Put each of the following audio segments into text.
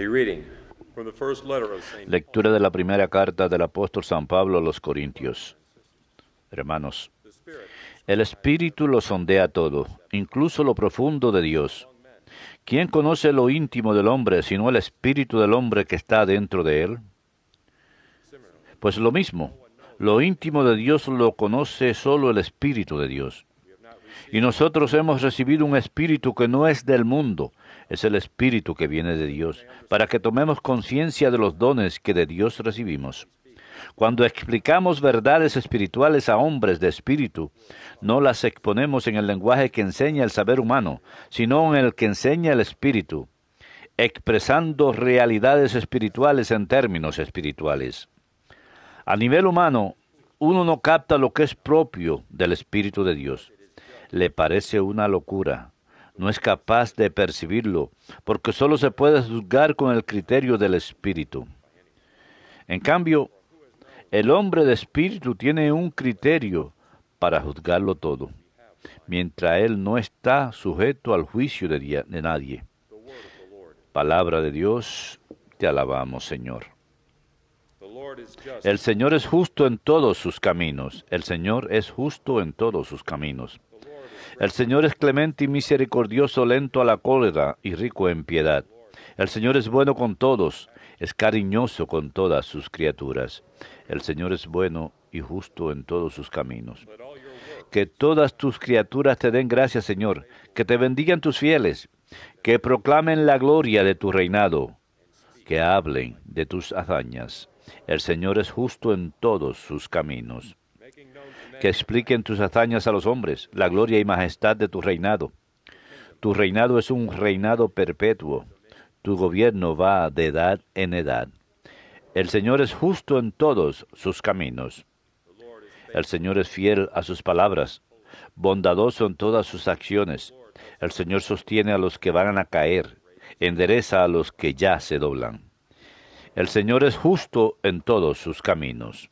A reading from the first letter of St. Lectura de la primera carta del apóstol San Pablo a los Corintios. Hermanos, The Spirit. el Espíritu lo sondea todo, incluso lo profundo de Dios. ¿Quién conoce lo íntimo del hombre, sino el Espíritu del hombre que está dentro de él? Pues lo mismo, lo íntimo de Dios lo conoce solo el Espíritu de Dios. Y nosotros hemos recibido un Espíritu que no es del mundo, es el Espíritu que viene de Dios, para que tomemos conciencia de los dones que de Dios recibimos. Cuando explicamos verdades espirituales a hombres de espíritu, no las exponemos en el lenguaje que enseña el saber humano, sino en el que enseña el espíritu, expresando realidades espirituales en términos espirituales. A nivel humano, uno no capta lo que es propio del Espíritu de Dios. Le parece una locura. No es capaz de percibirlo, porque solo se puede juzgar con el criterio del Espíritu. En cambio, el hombre de espíritu tiene un criterio para juzgarlo todo, mientras él no está sujeto al juicio de nadie. Palabra de Dios, te alabamos, Señor. The Lord is just. El Señor es justo en todos sus caminos. El Señor es justo en todos sus caminos. El Señor es clemente y misericordioso, lento a la cólera y rico en piedad. El Señor es bueno con todos, es cariñoso con todas sus criaturas. El Señor es bueno y justo en todos sus caminos. Let all your work Que todas tus criaturas te den gracias, Señor, que te bendigan tus fieles, que proclamen la gloria de tu reinado, que hablen de tus hazañas. El Señor es justo en todos sus caminos. making known to men Que expliquen tus hazañas a los hombres, la gloria y majestad de tu reinado. Tu reinado es un reinado perpetuo. Tu gobierno va de edad en edad. El Señor es justo en todos sus caminos. El Señor es fiel a sus palabras, bondadoso en todas sus acciones. El Señor sostiene a los que van a caer, endereza a los que ya se doblan. El Señor es justo en todos sus caminos.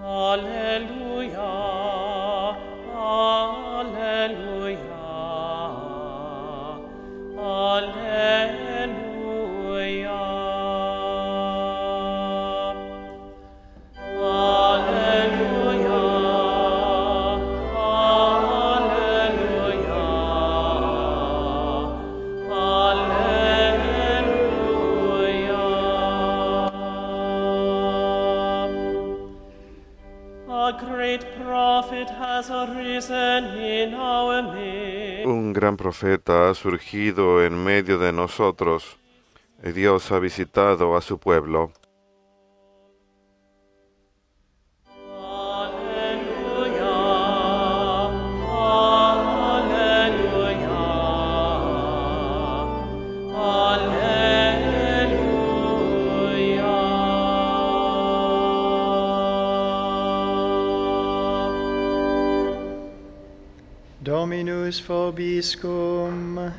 Alleluia, alleluia, alleluia. Un gran profeta ha surgido en medio de nosotros, y Dios ha visitado a su pueblo. Dominus vobiscum.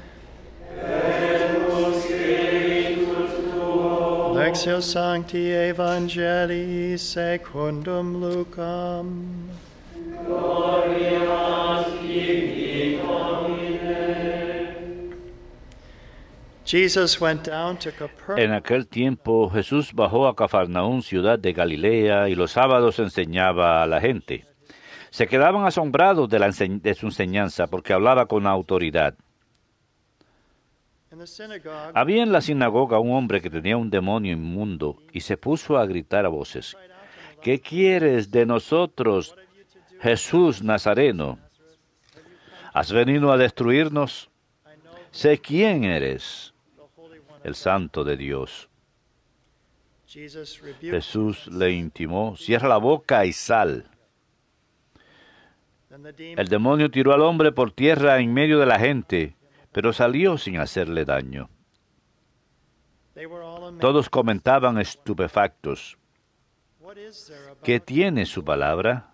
Lectio Sancti Evangelii secundum Lucam. Jesus went down to Capernaum. En aquel tiempo Jesús bajó a Cafarnaún, ciudad de Galilea, y los sábados enseñaba a la gente. Se quedaban asombrados de su enseñanza, porque hablaba con autoridad. In the synagogue, Había en la sinagoga un hombre que tenía un demonio inmundo, y se puso a gritar a voces: ¿Qué quieres de nosotros, Jesús Nazareno? ¿Has venido a destruirnos? Sé quién eres, el Santo de Dios. Jesus rebuked Jesús le intimó: cierra la boca y sal. and the demon. El demonio tiró al hombre por tierra en medio de la gente, pero salió sin hacerle daño. They were all amazed. Todos comentaban estupefactos: What is there about ¿qué tiene su palabra?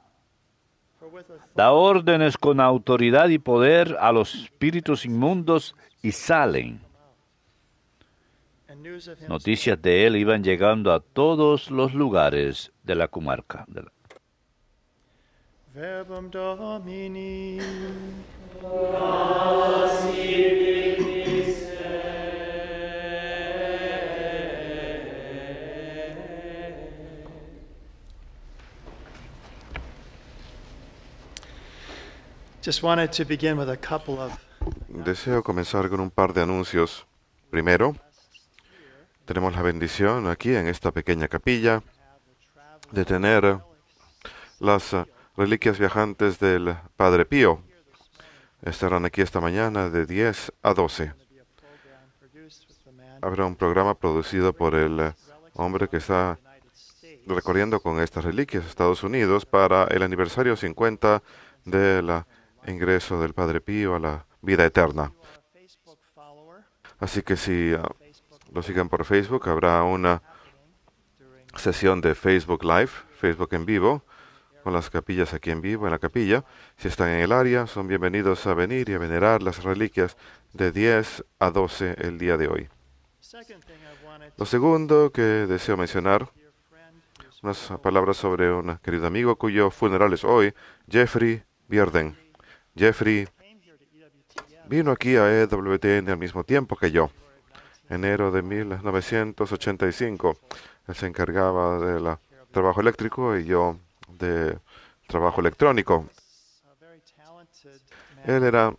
for with Da órdenes con autoridad y poder a los espíritus inmundos y salen. and news of him Noticias de él iban llegando a todos los lugares de la comarca. Verbum Domini. Just wanted to begin with a couple of Deseo comenzar con un par de anuncios. Primero, tenemos la bendición aquí en esta pequeña capilla de tener las reliquias viajantes del Padre Pío. Estarán aquí esta mañana de 10 a 12. Habrá un programa producido por el hombre que está recorriendo con estas reliquias a Estados Unidos para el aniversario 50 del ingreso del Padre Pío a la vida eterna. Así que si lo siguen por Facebook, habrá una sesión de Facebook Live, Facebook en vivo, con las capillas aquí en vivo, en la capilla. Si están en el área, son bienvenidos a venir y a venerar las reliquias de 10 a 12 el día de hoy. Lo segundo que deseo mencionar, unas palabras sobre un querido amigo cuyo funeral es hoy, Jeffrey Bierden. Jeffrey vino aquí a EWTN al mismo tiempo que yo, enero de 1985. Él se encargaba del trabajo eléctrico y yo de trabajo electrónico. Él era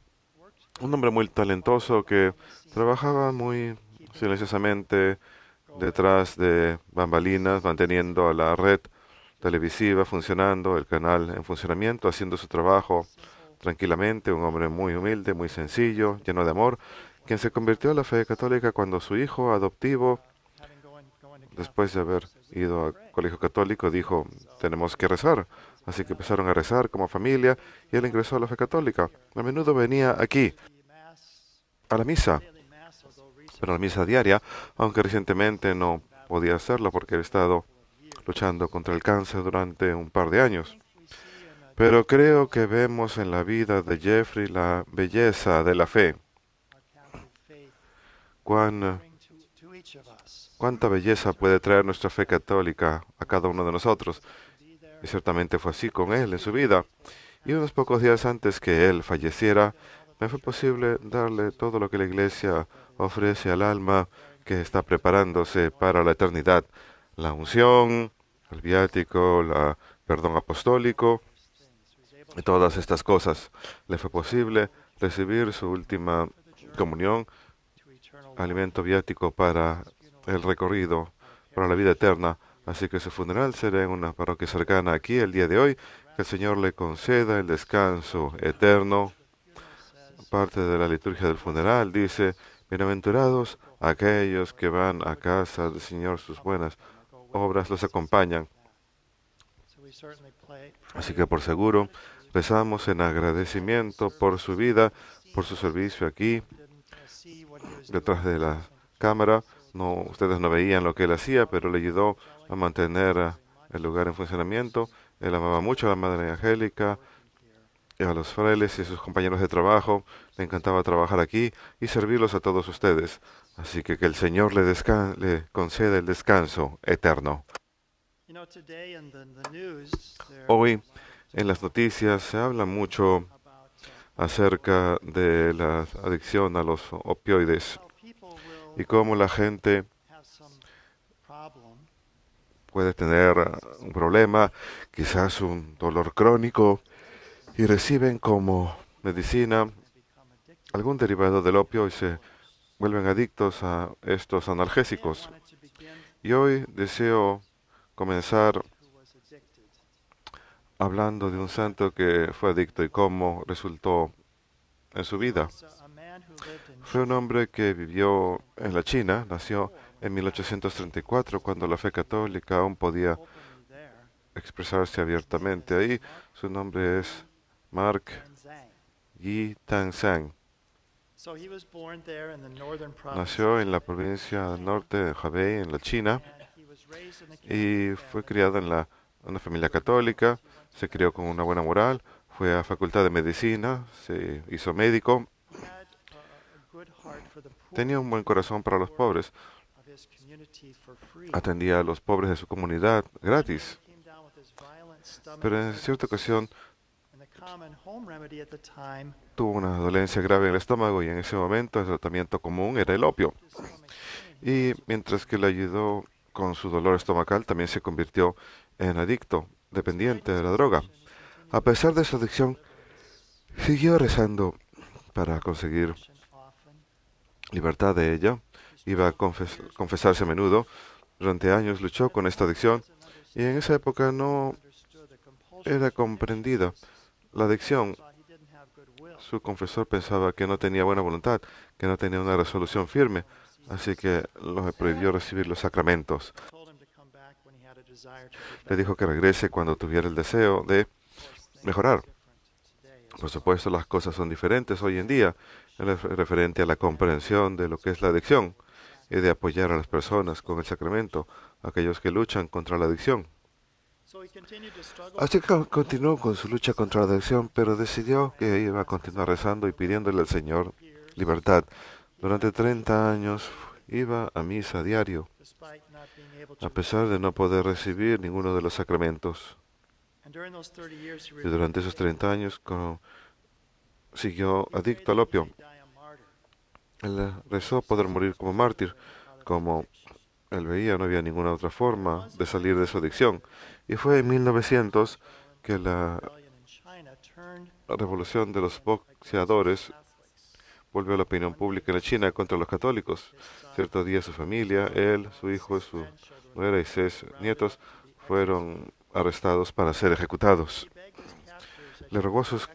un hombre muy talentoso que trabajaba muy silenciosamente detrás de bambalinas, manteniendo a la red televisiva funcionando, el canal en funcionamiento, haciendo su trabajo tranquilamente, un hombre muy humilde, muy sencillo, lleno de amor, quien se convirtió a la fe católica cuando su hijo adoptivo, después de haber ido al colegio católico, dijo, tenemos que rezar. Así que empezaron a rezar como familia y él ingresó a la fe católica. A menudo venía aquí, a la misa, pero a la misa diaria, aunque recientemente no podía hacerlo porque había estado luchando contra el cáncer durante un par de años. Pero creo que vemos en la vida de Jeffrey la belleza de la fe. Cuánta belleza puede traer nuestra fe católica a cada uno de nosotros. Y ciertamente fue así con él en su vida. Y unos pocos días antes que él falleciera, me fue posible darle todo lo que la Iglesia ofrece al alma que está preparándose para la eternidad. La unción, el viático, el perdón apostólico, y todas estas cosas. Le fue posible recibir su última comunión, alimento viático para el recorrido, para la vida eterna. Así que su funeral será en una parroquia cercana aquí el día de hoy. Que el Señor le conceda el descanso eterno. Parte de la liturgia del funeral dice, bienaventurados aquellos que van a casa del Señor, sus buenas obras los acompañan. Así que por seguro, rezamos en agradecimiento por su vida, por su servicio aquí, detrás de la cámara. No, ustedes no veían lo que él hacía, pero le ayudó a mantener el lugar en funcionamiento. Él amaba mucho a la Madre Angélica, y a los frailes y a sus compañeros de trabajo. Le encantaba trabajar aquí y servirlos a todos ustedes. Así que el Señor le conceda el descanso eterno. Hoy en las noticias se habla mucho acerca de la adicción a los opioides y cómo la gente puede tener un problema, quizás un dolor crónico, y reciben como medicina algún derivado del opio y se vuelven adictos a estos analgésicos. Y hoy deseo comenzar hablando de un santo que fue adicto y cómo resultó en su vida. Fue un hombre que vivió en la China, nació en 1834, cuando la fe católica aún podía expresarse abiertamente. Ahí su nombre es Mark Yi Tansang. Nació en la provincia del norte de Hebei, en la China, y fue criado en una familia católica. Se crió con una buena moral, fue a Facultad de Medicina, se hizo médico. Tenía un buen corazón para los pobres. Atendía a los pobres de su comunidad gratis. Pero en cierta ocasión common home remedy at the time. tuvo una dolencia grave en el estómago y en ese momento el tratamiento común era el opio. His stomach pain. Y mientras que le ayudó con su dolor estomacal, también se convirtió en adicto, dependiente de la droga. A pesar de su adicción, siguió rezando para conseguir Often. libertad de ella. Iba a confesarse a menudo. Durante años luchó con esta adicción y en esa época no Understood the compulsion. era comprendida. La adicción, Thought he didn't have good will. su confesor pensaba que no tenía buena voluntad, que no tenía una resolución firme, así que le prohibió recibir los sacramentos. Told him to come back when he had a desire to be Le better. dijo que regrese cuando tuviera el deseo de mejorar. Por supuesto, las cosas son diferentes hoy en día en referente a la comprensión de lo que es la adicción y de apoyar a las personas con el sacramento, aquellos que luchan contra la adicción. So he continued to struggle. Así que continuó con su lucha contra la adicción, pero decidió que iba a continuar rezando y pidiéndole al Señor libertad. Durante 30 años iba a misa a diario, Despite not being able a to. pesar de no poder recibir ninguno de los sacramentos. And during those 30 years, he Y durante esos 30 años siguió adicto al opio. Él rezó poder morir como mártir. Como él veía, no había ninguna otra forma de salir de su adicción. Y fue en 1900 que la revolución de los boxeadores volvió a la opinión pública en la China contra los católicos. Cierto día su familia, él, su hijo, su nuera y 6 nietos fueron arrestados para ser ejecutados. Le rogó a sus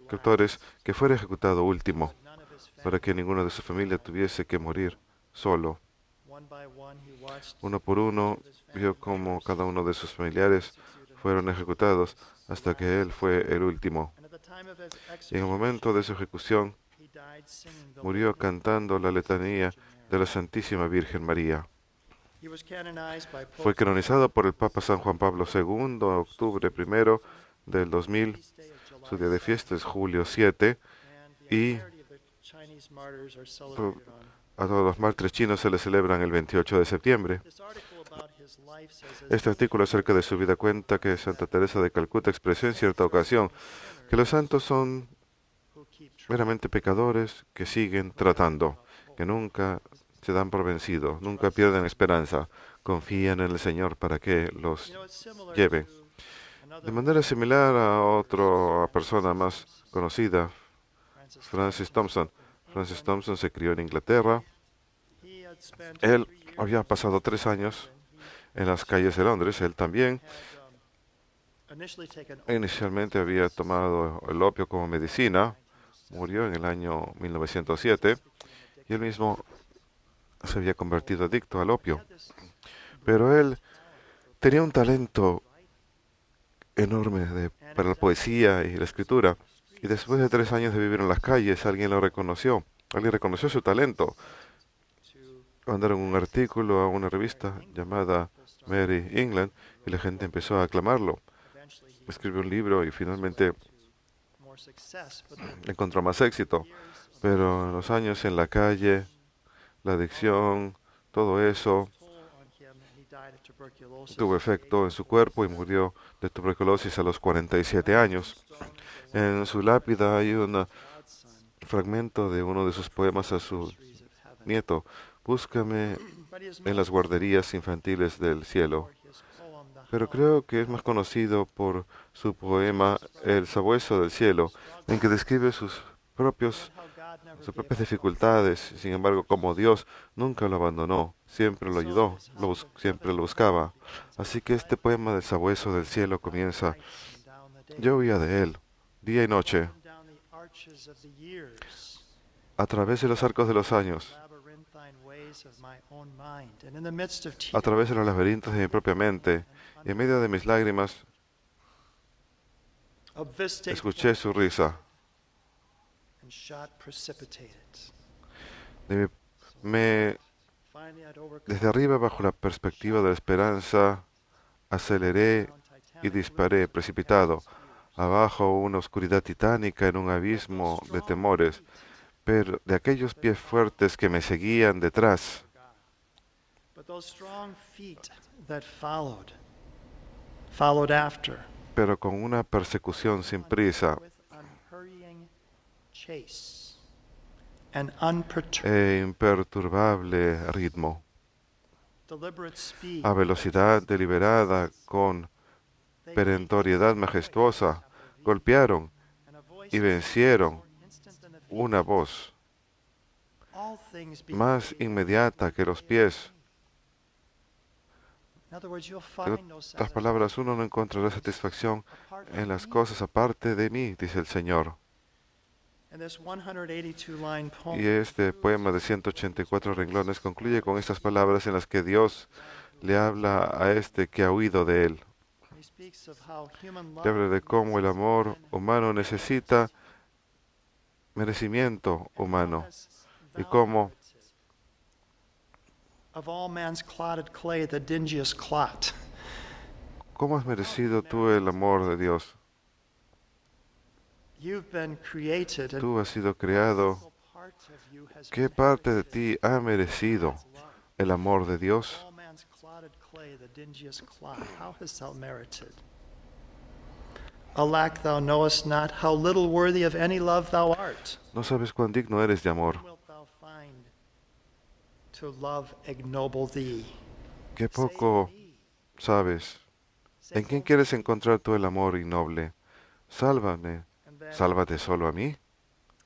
captores que fuera ejecutado último, para que ninguno de su familia tuviese que morir solo. Uno por uno vio cómo cada uno de sus familiares fueron ejecutados hasta que él fue el último. Y en el momento de su ejecución murió cantando la letanía de la Santísima Virgen María. Fue canonizado por el Papa San Juan Pablo II, octubre 1 del 2000. Su día de fiesta es julio 7 y a todos los mártires chinos se les celebran el 28 de septiembre. Este artículo acerca de su vida cuenta que Santa Teresa de Calcuta expresó en cierta ocasión que los santos son meramente pecadores que siguen tratando, que nunca se dan por vencidos, nunca pierden esperanza, confían en el Señor para que los lleve. De manera similar a otra persona más conocida, Francis Thompson. Francis Thompson se crió en Inglaterra. Él había pasado 3 años en las calles de Londres. Él también inicialmente había tomado el opio como medicina. Murió en el año 1907 y él mismo se había convertido adicto al opio. Pero él tenía un talento enorme para la poesía y la escritura. Y después de 3 años de vivir en las calles, alguien lo reconoció. Alguien reconoció su talento. Mandaron un artículo a una revista llamada Mary England y la gente empezó a aclamarlo. Escribió un libro y finalmente encontró más éxito. Pero en los años en la calle, la adicción, todo eso tuvo efecto en su cuerpo y murió de tuberculosis a los 47 años. En su lápida hay un fragmento de uno de sus poemas a su nieto. Búscame en las guarderías infantiles del cielo. Pero creo que es más conocido por su poema El sabueso del cielo, en que describe sus propias dificultades. Sin embargo, como Dios nunca lo abandonó, siempre lo ayudó, siempre lo buscaba. Así que este poema del sabueso del cielo comienza: yo huía de él, día y noche, a través de los arcos de los años, a través de los laberintos de mi propia mente, y en medio de mis lágrimas escuché su risa. Desde arriba, bajo la perspectiva de la esperanza, aceleré y disparé precipitado. Abajo, una oscuridad titánica en un abismo de temores, pero de aquellos pies fuertes que me seguían detrás. Followed after. pero con una persecución sin prisa with unhurrying chase and unperturbed e imperturbable ritmo, deliberate speed. a velocidad deliberada, con They perentoriedad majestuosa, golpearon and a voice y vencieron more instant than the feet. una voz All things más behave inmediata que los pies. In other words, you'll En find no otras palabras, uno no encontrará satisfacción apart en from las me. cosas aparte de mí, dice el Señor. And this 182-line poem Y este poema de 184 renglones concluye con estas palabras en las que Dios le habla a este que ha huido de él. he speaks of how human Le habla de love cómo el needs amor divine humano necesita merecimiento humano y cómo of all man's clotted clay, the dingiest clot. has merecido tú el amor de Dios. You've been created, and Tú has sido creado. what part of you has ¿Qué been parte de herited ti ha merecido God's love? el amor de Dios? All man's clotted clay, the dingiest clot. How hast thou merited? Alack, thou knowest not how little worthy of any love thou art. No sabes cuán digno eres de amor. Whom wilt thou find to love ignoble thee? Qué Say poco me. sabes. Say ¿En quién only quieres me. encontrar tú el amor innoble? Sálvame. And then Sálvate solo a mí.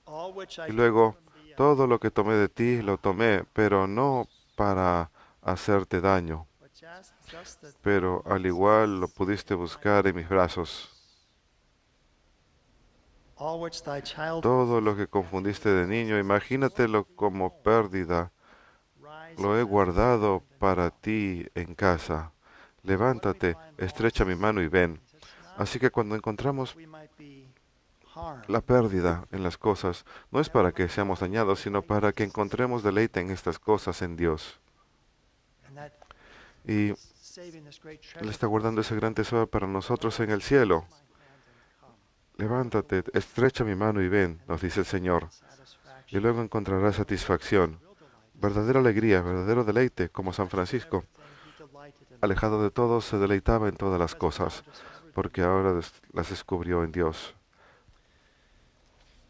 all which I Y took luego, from thee, I todo lo que tomé de ti lo tomé, pero no para hacerte daño. but just that Pero al igual lo pudiste buscar en mis brazos. all which thy child Todo lo que confundiste de niño, imagínatelo como pérdida. rise Lo he and guardado para ti en casa. Levántate, estrecha mi mano y ven. it's not Así que cuando encontramos we might be harmed. la pérdida en las cosas, no es para que seamos dañados, sino para que encontremos deleite en estas cosas en Dios. And that Y saving this great Él treasure está guardando ese gran tesoro para nosotros en el cielo. Levántate, estrecha mi mano y ven, nos dice el Señor. Y satisfaction. luego encontrarás satisfacción, verdadera alegría, verdadero deleite, como San Francisco. Everything he delighted in. Alejado de todo, se deleitaba en todas las cosas, porque ahora las descubrió en Dios.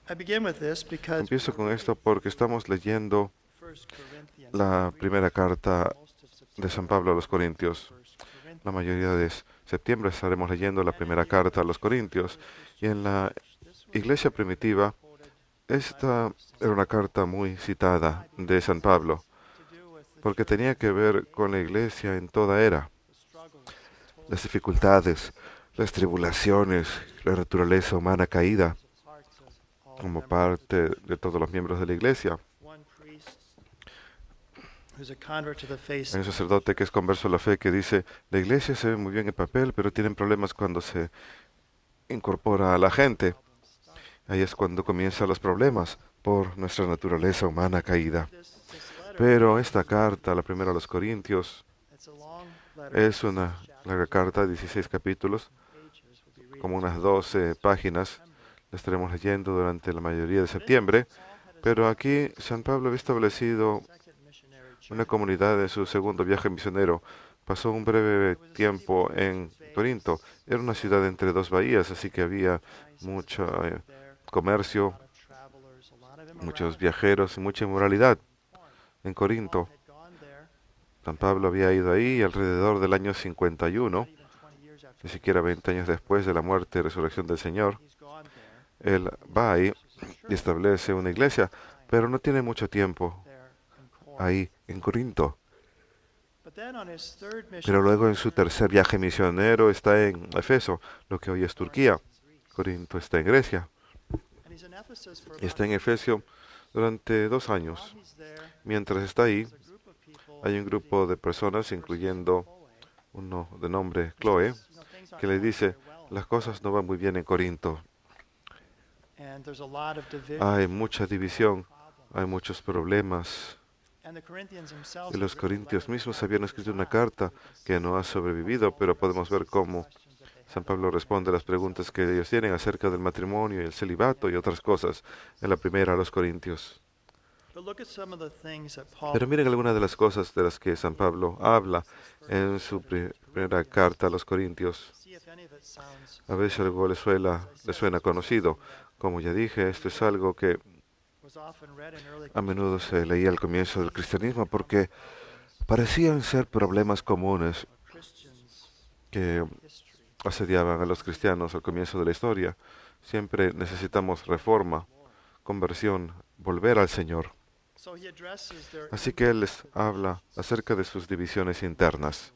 I begin with this because Empiezo con esto porque estamos leyendo 1 Corinthians, la primera carta most of de San Pablo a los Corintios. 1 Corinthians. La mayoría de septiembre estaremos leyendo la primera carta a los Corintios. Y en la iglesia primitiva, esta era una carta muy citada de San Pablo, To do with the porque tenía que ver con la iglesia en toda era. struggles, Las dificultades, las tribulaciones, la naturaleza humana caída, parts of all como members. parte de todos los miembros de la iglesia. One priest who's a convert to the faith Hay un sacerdote que es converso a la fe que dice, la iglesia se ve muy bien en papel, pero tienen problemas cuando se incorpora a la gente. Ahí es cuando comienzan los problemas por nuestra naturaleza humana caída. this letter. Pero esta carta, la primera a los Corintios, It's a long letter. es una larga carta, 16 capítulos, Pages. We'll be reading como unas 12 páginas. La estaremos leyendo durante la mayoría de septiembre. Pero aquí San Pablo había establecido second missionary una journey. comunidad en su segundo viaje misionero. Pasó un breve tiempo en Corinto. Era una ciudad entre dos bahías, así que había mucho There, comercio, a lot of travelers, a lot of muchos immorality. viajeros y mucha inmoralidad en Corinto. Paul had gone there San Pablo había ido ahí alrededor del año 51, not even 20 years after ni siquiera 20 años después de la muerte y resurrección del Señor. he's gone there. Él va ahí y establece una iglesia, pero no tiene mucho tiempo There in Corinth. ahí en Corinto. But then on his third mission, Pero luego en su tercer viaje misionero está en Efeso, lo que hoy es Turquía. Corinto está en Grecia. and he's in Ephesus for Y about está en Efesio durante 2 while años. he's there. Mientras está ahí, There's a group of people hay un grupo de personas, incluyendo uno de nombre Chloe, que le dice, las cosas no van muy bien en Corinto. and there's a lot of division, Hay mucha división, hay muchos problemas. and the Corinthians themselves Y los had written corintios letters mismos that habían escrito una carta que no ha sobrevivido, pero podemos ver cómo questions that they San have. Pablo responde a las preguntas que ellos tienen acerca del matrimonio y el celibato y otras cosas en la primera a los Corintios. But look at some of the things that Paul Pero miren algunas de las cosas de las que San Pablo habla en su Primera carta a los Corintios. See if any of it sounds A veces algo le suena conocido. Como ya dije, esto es algo que was often read in early a menudo se leía al comienzo del cristianismo porque parecían ser problemas comunes Christians que history. asediaban a los cristianos al comienzo de la historia. Siempre necesitamos reforma, conversión, volver al Señor. So he addresses their Así que Él les habla acerca de sus divisiones internas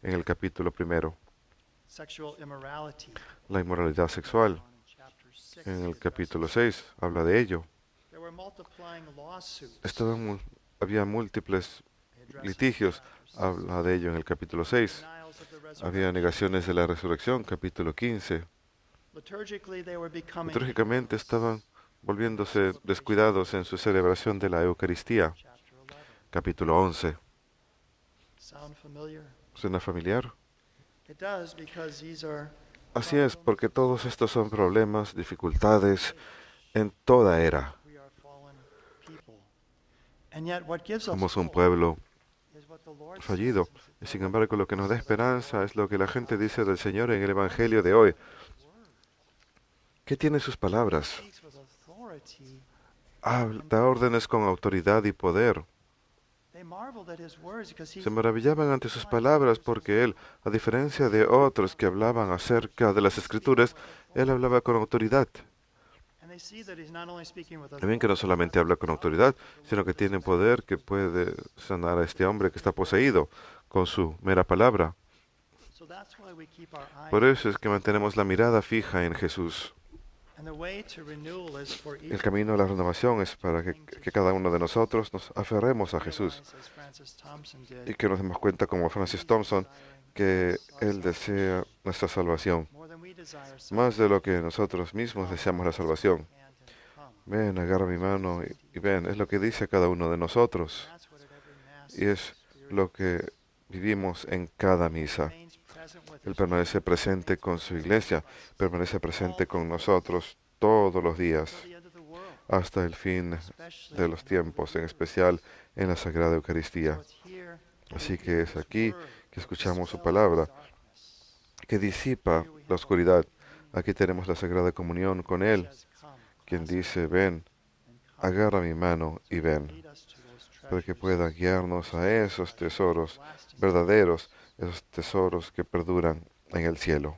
en el capítulo 1, sexual immorality. la inmoralidad sexual. In chapter 6, En he el capítulo addresses. 6 habla de ello. There were multiplying lawsuits. Había múltiples He addresses litigios, chapter 6. habla de ello en el capítulo 6. Denials of the Había resurrection. negaciones de la resurrección, capítulo 15. Liturgically, they were becoming Litúrgicamente estaban volviéndose descuidados en su celebración de la Eucaristía, chapter 11. capítulo 11. Sound familiar? ¿Suena familiar? It does because these are Así es, porque todos estos son problemas, dificultades en toda era. we are fallen people. And yet what gives us Somos un hope pueblo is what the Lord fallido. says Y sin embargo, lo que nos da esperanza es lo que la gente dice del Señor en el Evangelio de hoy. ¿Qué tiene sus palabras? speaks with authority. Da órdenes con autoridad y poder. They marveled at his words because he Se maravillaban ante sus palabras porque Él, a diferencia de otros que hablaban acerca de las Escrituras, Él hablaba con autoridad. and they see that he's not only speaking with También que no solamente habla con autoridad, sino que tiene poder que puede sanar a este hombre que está poseído con su mera palabra. So that's why we keep our eyes. Por eso es que mantenemos la mirada fija en Jesús. And the way to renewal is for each El camino a la renovación es para que cada uno de nosotros nos aferremos a Jesús realize, as Francis Thompson did, y que nos demos cuenta, como Francis Thompson, que Él desea nuestra salvación, more than we desire más de lo que nosotros mismos deseamos la salvación. hand and come. Ven, agarra mi mano y ven, es lo que dice cada uno de nosotros That's what at every mass y es lo que vivimos en cada misa. remains present with Él his permanece presente con su iglesia, permanece presente con nosotros todos los días till the end of the world, hasta el fin especially de los tiempos, en especial en la Sagrada Eucaristía. so it's here Así que es aquí word que escuchamos su dispels palabra, darkness. que disipa la oscuridad. Aquí tenemos la Sagrada Comunión con Él, Says, "Come, quien clasp dice, ven, and come, agarra mi mano y ven, lead us to those para que treasures pueda guiarnos a esos tesoros lasting verdaderos, esos tesoros que perduran en el cielo.